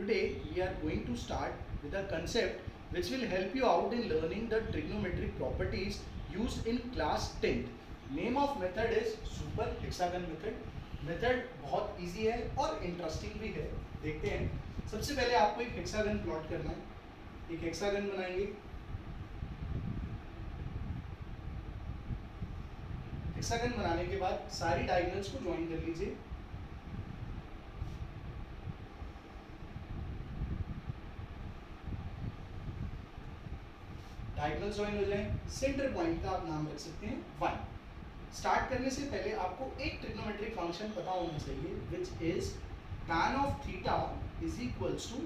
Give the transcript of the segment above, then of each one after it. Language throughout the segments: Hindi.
Today we are going to start with a concept which will help you out in learning the trigonometric properties used in class 10th. Name of method is super hexagon method. Method बहुत इजी है और इंटरेस्टिंग भी है. देखते हैं. सबसे पहले आपको एक हेक्सागन प्लॉट करना है. एक हेक्सागन बनाएंगे. हेक्सागन बनाने के बाद सारी डायगोनल्स को ज्वाइन कर लीजिए. डायगोनल ज्वाइन हो जाए. सेंटर पॉइंट का आप नाम रख सकते हैं 1. स्टार्ट करने से पहले आपको एक ट्रिग्नोमेट्रिक फंक्शन पता होना चाहिए which is tan of theta is equals to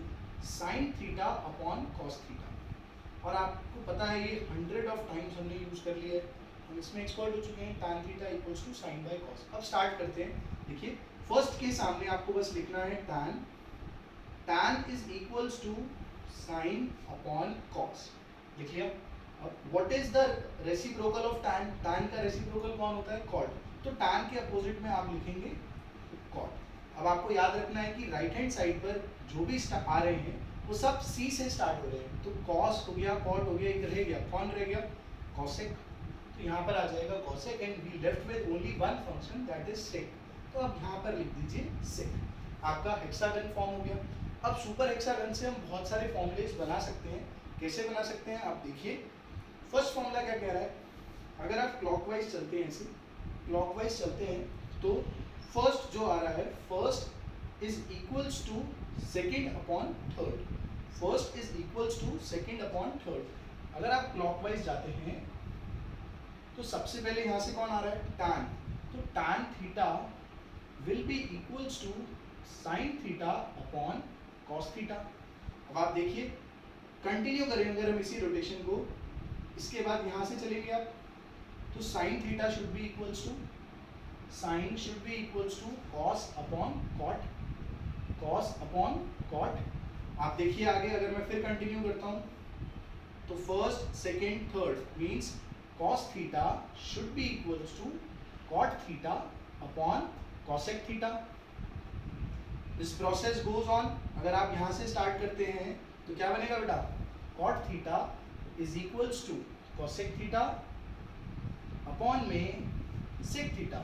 sin theta upon cos theta. और आपको पता है ये 100 ऑफ टाइम्स हमने यूज कर लिया है. हम इसमें एक्सपर्ट हो चुके हैं. tan theta equals to sin by cos. अब स्टार्ट करते हैं. देखिए फर्स्ट के सामने आपको बस लिखना है tan is equals to sin upon cos. लिख लिया. अब what is the reciprocal of tan? tan का रेसिप्रोकल कौन होता है? cot. तो tan के अपोजिट में आप लिखेंगे cot. अब आपको याद रखना है कि राइट हैंड साइड पर जो भी आ रहे हैं वो सब c से स्टार्ट हो रहे हैं. तो cos हो गया, cot हो गया, एक रह गया, कौन रह गया? cosec. तो यहाँ पर आ जाएगा cosec and we left with only one function that is sec. तो अब यहाँ पर लिख दीजिए sec. आपका हेक्सागन फॉर्म हो गया. अब सुपर हेक्सागन से हम बहुत सारे फॉर्मूलेस बना सकते हैं. कैसे बना सकते हैं आप देखिए. फर्स्ट फॉर्मूला क्या कह रहा है? अगर आप क्लॉकवाइज चलते हैं, ऐसे क्लॉकवाइज चलते हैं तो फर्स्ट जो आ रहा है first is equals to second upon third. First is equals to second upon third. अगर आप क्लॉकवाइज जाते हैं तो सबसे पहले यहाँ से कौन आ रहा है? tan. तो tan theta will be equals to sin theta upon cos theta. अब आप देखिए कंटिन्यू करेंगे अगर हम इसी रोटेशन को. इसके बाद यहाँ से चलेंगे आप तो sin theta should be equals to sin should be equals to cos upon cot. cos upon cot. आप देखिए आगे अगर मैं फिर कंटिन्यू करता हूँ तो first second third means cos theta should be equals to cot theta upon cosec theta. This process goes on. अगर आप यहाँ से स्टार्ट करते हैं तो क्या बनेगा बेटा? cot theta is equals to cosec theta upon में sec थीटा.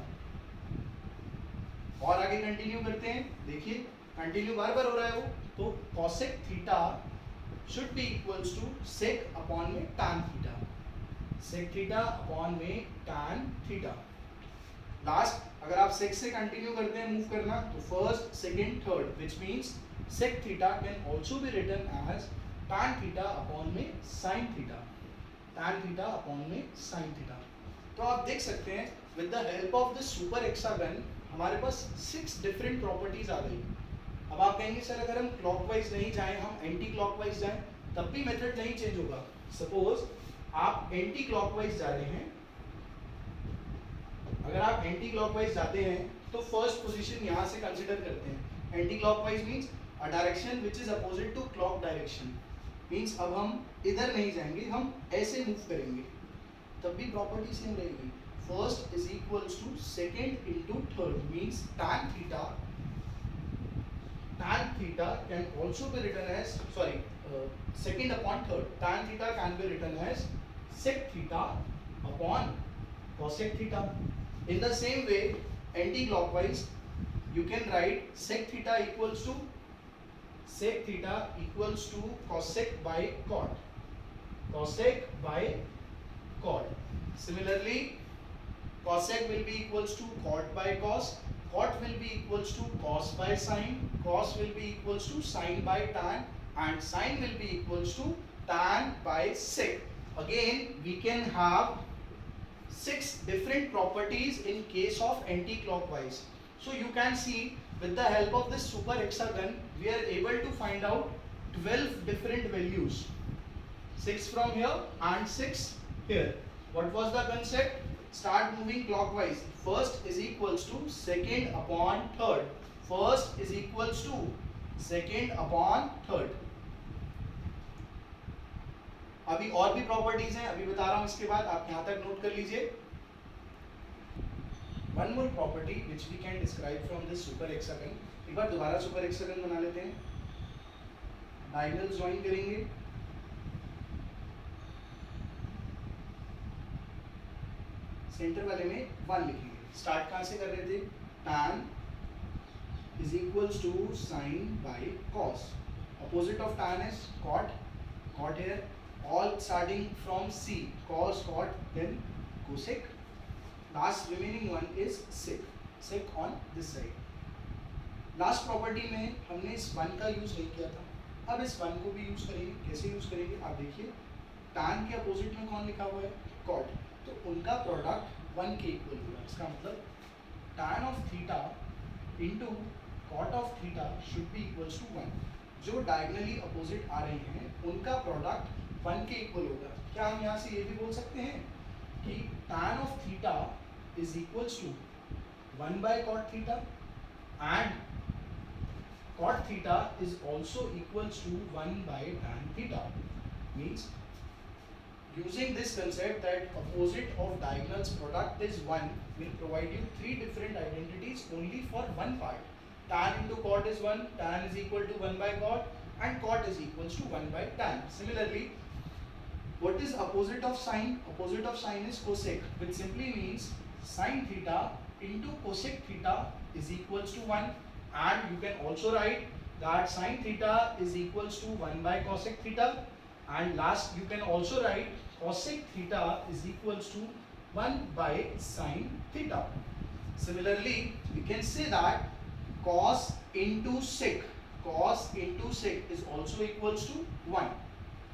और आगे कंटिन्यू करते हैं. देखिए कंटिन्यू बार बार हो रहा है वो. तो cosec theta should be equals to sec upon में tan theta. sec theta upon में tan थीटा. लास्ट अगर आप sec से कंटिन्यू करते हैं मूव करना तो first second third which means sec theta can also be written as tan theta upon में sin theta. tan theta upon में sin थीटा. तो आप देख सकते हैं with the help of this super hexagon हमारे पास 6 डिफरेंट प्रॉपर्टीज आ गई. अब आप कहेंगे सर अगर हम क्लॉकवाइज नहीं जाएं, हम एंटी क्लॉकवाइज जाएं तब भी मेथड नहीं चेंज होगा. सपोज आप एंटी क्लॉकवाइज जा रहे हैं. अगर आप एंटी क्लॉकवाइज जाते हैं तो फर्स्ट पोजीशन यहाँ से कंसिडर करते हैं. Anti clockwise means a direction which is opposite to clock direction. Means अब हम इधर नहीं जाएंगे, हम ऐसे मूव करेंगे तब भी प्रॉपर्टी सेम रहेगी. First is equals to second into third means tan theta. tan theta can also be written as second upon third. tan theta can be written as sec theta upon cosec theta. In the same way, anti-clockwise, you can write sec theta equals to cosec by cot. Cosec by cot. Similarly, cosec will be equals to cot by cos. Cot will be equals to cos by sin. Cos will be equals to sin by tan, and sin will be equals to tan by sec. Again, we can have 6 different properties in case of anti-clockwise. So you can see with the help of this super hexagon we are able to find out 12 different values. 6 from here and 6 here. What was the concept? Start moving clockwise. First is equals to second upon third. First is equals to second upon third. अभी और भी प्रॉपर्टीज हैं, अभी बता रहा हूं. इसके बाद आप यहां तक नोट कर लीजिए. One more property which we can describe from this super hexagon. एक बार दोबारा सुपर हेक्सागन बना लेते हैं. डायगोनल ज्वाइन करेंगे, सेंटर वाले में 1 लिखेंगे। स्टार्ट कहाँ से कर रहे थे? tan is equals to sin by cos. Opposite of tan is cot. Cot here. All starting from C. Cos, cot, then cosec. Last remaining one is sec. Sec on this side. Last property में हमने इस 1 का यूज नहीं किया था, अब इस 1 को भी यूज करेंगे। कैसे यूज करेंगे आप देखिए, tan के अपोजिट में कौन लिखा हुआ है? cot, तो उनका प्रोडक्ट 1 के इक्वल होगा। इसका मतलब tan of theta into cot of theta should be equals to 1। जो डायगनली अपोजिट आ रहे हैं उनका प्रोडक्ट 1 के इक्वल होगा। क्या हम यहाँ से ये भी बोल सकते हैं कि tan of theta is equals to 1 by cot theta and cot theta is also equals to 1 by tan theta. Means using this concept that opposite of diagonals product is 1 will provide you 3 different identities only for one part. Tan into cot is 1, tan is equal to 1 by cot, and cot is equals to 1 by tan. Similarly, what is opposite of sine? Opposite of sine is cosec, which simply means sin theta into cosec theta is equals to 1, and you can also write that sin theta is equals to 1 by cosec theta, and last you can also write cosec theta is equals to 1 by sin theta. Similarly, we can say that cos into sec is also equals to 1.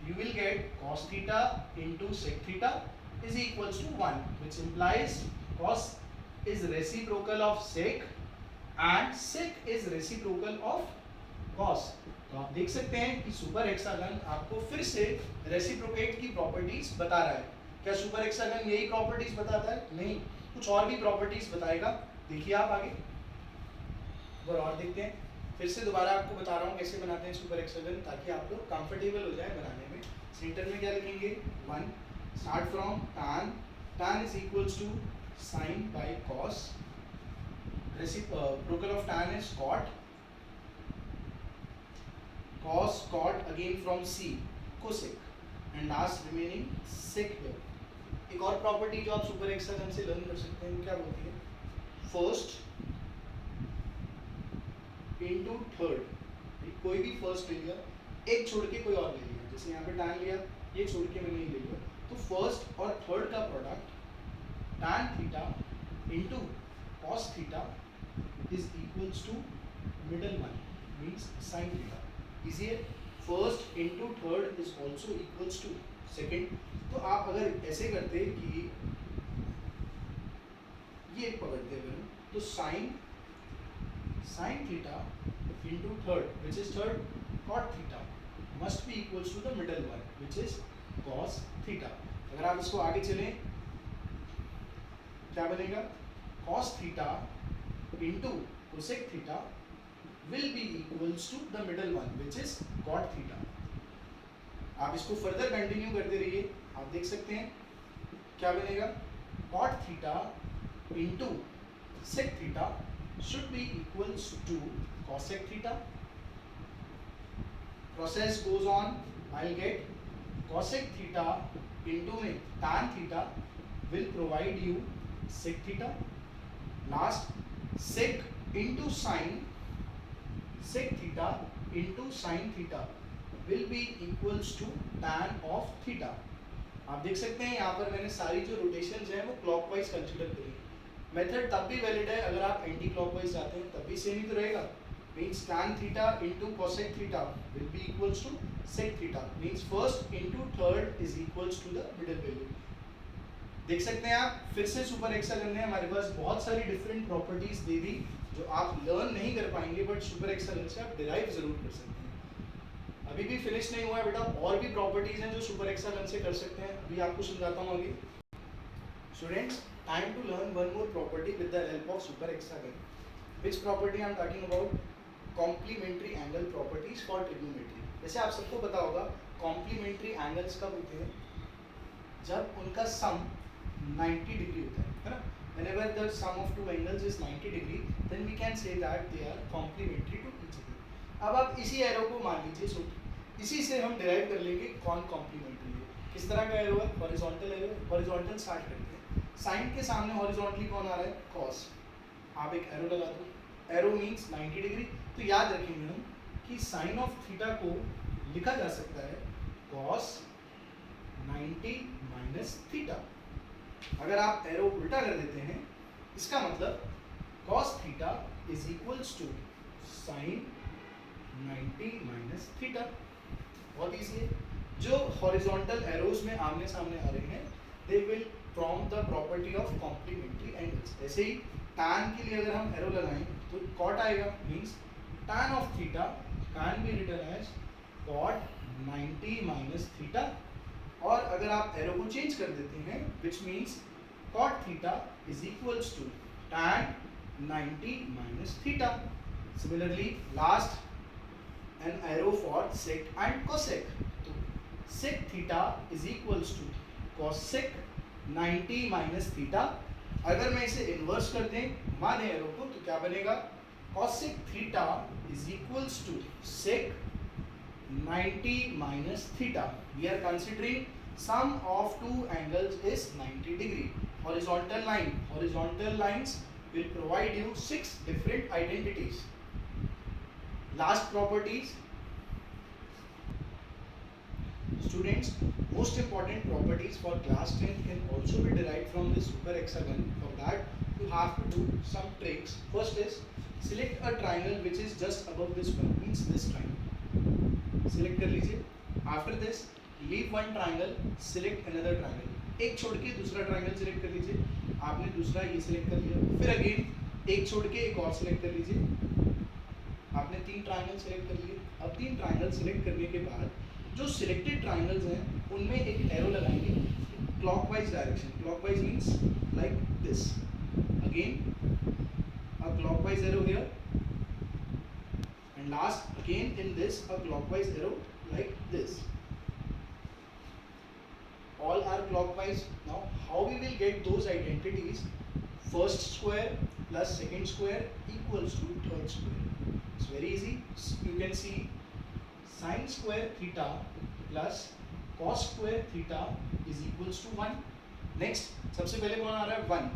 You will get cos theta into sec theta is equals to 1, which implies cos is reciprocal of sec and sec is reciprocal of cos. तो आप देख सकते हैं कि सुपर हेक्सागन आपको फिर से रेसिप्रोकेट की प्रॉपर्टीज बता रहा है। क्या सुपर हेक्सागन यही प्रॉपर्टीज बताता है? नहीं, कुछ और भी प्रॉपर्टीज बताएगा। देखिए आप आगे और देखते हैं। फिर से दोबारा आपको बता रहा हूँ कैसे बनाते हैं सुपर हेक्सागन, ताकि आप लोग कंफर्टेबल हो जाए बनाने में। सेंटर में क्या लिखेंगे? 1। Start from tan is equals to sin by cos, reciprocal of tan is cot, cos cot again from C, cosec, and last remaining sec here. एक और प्रॉपर्टी जो आप सुपर हेक्सागन से लर्न कर सकते हैं क्या बोलती है? First into third. कोई भी फर्स्ट ले लिया, एक छोड़ के कोई और ले लिया, जैसे यहाँ पे tan लिया, ये छोड़ के मैंने ये ले लिया, तो फर्स्ट और थर्ड का product tan theta into cos theta is equals to middle one, means sin theta. Is here first into third is also equals to second. तो आप अगर ऐसे करते कि ये पकड़ते अगर तो sin theta into third, which is third, cot theta must be equals to the middle one, which is cos theta. अगर आप इसको आगे चलें क्या बनेगा? cos theta into cosec theta will be equals to the middle one, which is cot theta. आप इसको फर्दर कंटिन्यू करते रहिए, आप देख सकते हैं क्या बनेगा? cot theta into sec theta should be equals to cosec theta. Process goes on. I'll get cosec theta into में tan theta will provide you sec theta. Last sec into sin, sec theta into sin theta will be equals to tan of theta. आप देख सकते हैं यहाँ पर मैंने सारी जो रोटेशंस हैं वो क्लॉकवाइज कंसीडर करी। मेथड तब भी वैलिड है अगर आप एंटी क्लॉकवाइज जाते हैं, तब भी सेम ही तो रहेगा। Means tan theta into cosec theta will be equals to sec theta. Means first into third is equals to the middle value. देख सकते हैं आप फिर से सुपर हेक्सागन ने हमारे पास बहुत सारी डिफरेंट प्रॉपर्टीज दे दी जो आप लर्न नहीं कर पाएंगे, बट सुपर हेक्सागन से आप डिराइव जरूर कर सकते हैं। अभी भी फिनिश नहीं हुआ है बेटा, और भी प्रॉपर्टीज हैं जो सुपर हेक्सागन से कर सकते हैं, अभी आपको समझाता हूँ आगे। Students, time to learn one more property with the help of super hexagon. Which property I am talking about? Complementary angle properties for trigonometry. जैसे आप सबको पता होगा कॉम्प्लीमेंट्री एंगल्स कब होते हैं? जब उनका सम 90 डिग्री होता है ना? Whenever the sum of two angles is 90 degree, then we can say that they are complementary to each other. अब आप इसी एरो को मान लीजिए इसी से हम डिराइव कर लेंगे कौन कॉम्प्लीमेंट्री है। किस तरह का एरो है? Horizontal arrow. हॉरिजॉन्टल स्टार्ट करते हैं। साइन के सामने हॉरिजॉन्टली कौन आ रहा है? कॉस। आप एक एरो लगा दो, एरो मीन्स 90 डिग्री। तो याद रखेंगे हम कि साइन ऑफ थीटा को लिखा जा सकता है कॉस 90 माइनस थीटा। अगर आप एरो उल्टा कर देते हैं, इसका मतलब cos theta is equals to sine 90 minus theta. बहुत ईजी है। जो हॉरिजॉन्टल एरोज में आमने सामने आ रहे हैं, they will form the property of complementary angles. ऐसे ही tan के लिए अगर हम एरो लगाएं तो cot आएगा, means tan of theta can be written as cot 90 minus theta. और अगर आप एरो को चेंज कर देते हैं, which means cot theta is equals to tan 90 minus theta. Similarly, last an arrow for sec and cosec. तो sec theta is equals to cosec 90 minus theta. अगर मैं इसे इन्वर्स कर दें, घुमा दें एरो को, तो क्या बनेगा? cosec theta is equals to sec 90 minus theta. We are considering sum of two angles is 90 degree. Horizontal lines will provide you 6 different identities. Last properties. Students, most important properties for class 10 can also be derived from this super hexagon. For that, you have to do some tricks. First is select a triangle which is just above this one, means this triangle. Select कर लीजिए. After this, leave one triangle, select another triangle. एक छोड़ के दूसरा ट्राइंगल सिलेक्ट कर लीजिए। आपने दूसरा ये सिलेक्ट कर लिया, फिर अगेन एक छोड़ के एक और सिलेक्ट कर लीजिए। आपने 3 ट्राइंगल सिलेक्ट कर लिए। अब 3 ट्राइंगल सिलेक्ट करने के बाद जो सिलेक्टेड ट्राइंगल्स हैं उनमें एक एरो लगाएंगे clockwise direction. Clockwise means like this. Again a clockwise arrow here and last again in this a clockwise arrow like this. All are clockwise. Now how we will get those identities? First square plus second square equals to third square. It's very easy. You can see sin square theta plus cos square theta is equals to 1. Next, सबसे पहले कौन आ रहा है? 1.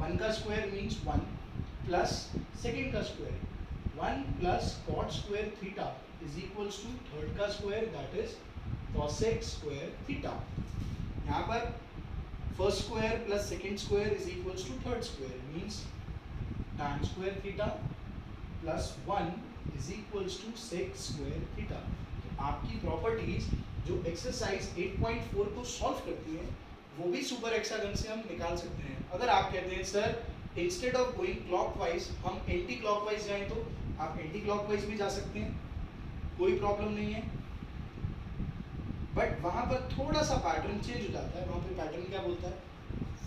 1 का square means 1 plus second का square 1 plus cot square theta is equals to third का square, that is cosec square theta. यहाँ पर first square plus second square is equals to third square, means tan square theta plus 1 is equals to sec square theta. आपकी प्रॉपर्टीज जो एक्सरसाइज 8.4 को सॉल्व करती है, वो भी सुपर हेक्सागन से हम निकाल सकते हैं. अगर आप कहते हैं sir instead of going clockwise हम एंटी क्लॉकवाइज जाएं, तो आप एंटी क्लॉकवाइज भी जा सकते हैं, कोई प्रॉब्लम नहीं है. बट वहाँ पर थोड़ा सा पैटर्न चेंज हो जाता है. वहाँ पे पैटर्न क्या बोलता है?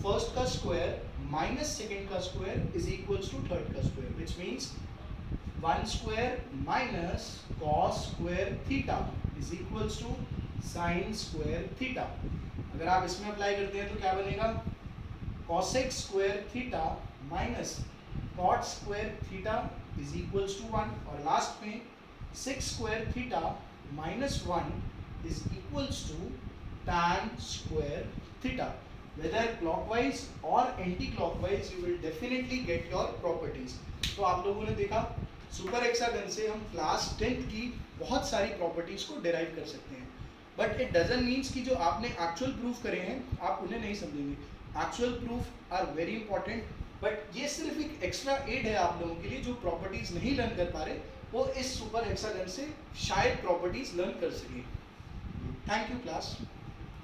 फर्स्ट का स्क्वायर माइनस सेकेंड का square is equals to third का square, which means 1 square minus cos square theta is equals to sine square theta. अगर आप इसमें अप्लाई करते हैं तो क्या बनेगा? Cosec square theta minus cot square theta is equals to 1. और लास्ट में 6 square theta minus 1 is equals to tan square theta. Whether clockwise or anti-clockwise, you will definitely get your properties. तो आप लोगों ने देखा सुपर हेक्सागन से हम क्लास 10th की बहुत सारी प्रॉपर्टीज को डिराइव कर सकते हैं. बट इट डजंट मीन्स कि जो आपने एक्चुअल प्रूफ करे हैं आप उन्हें नहीं समझेंगे. Actual proof are very important, but ये सिर्फ एक एक्स्ट्रा एड है आप लोगों के लिए. जो प्रॉपर्टीज नहीं लर्न कर पा रहे वो इस सुपर हेक्सागन से शायद प्रॉपर्टीज लर्न कर सकें. Thank you, class.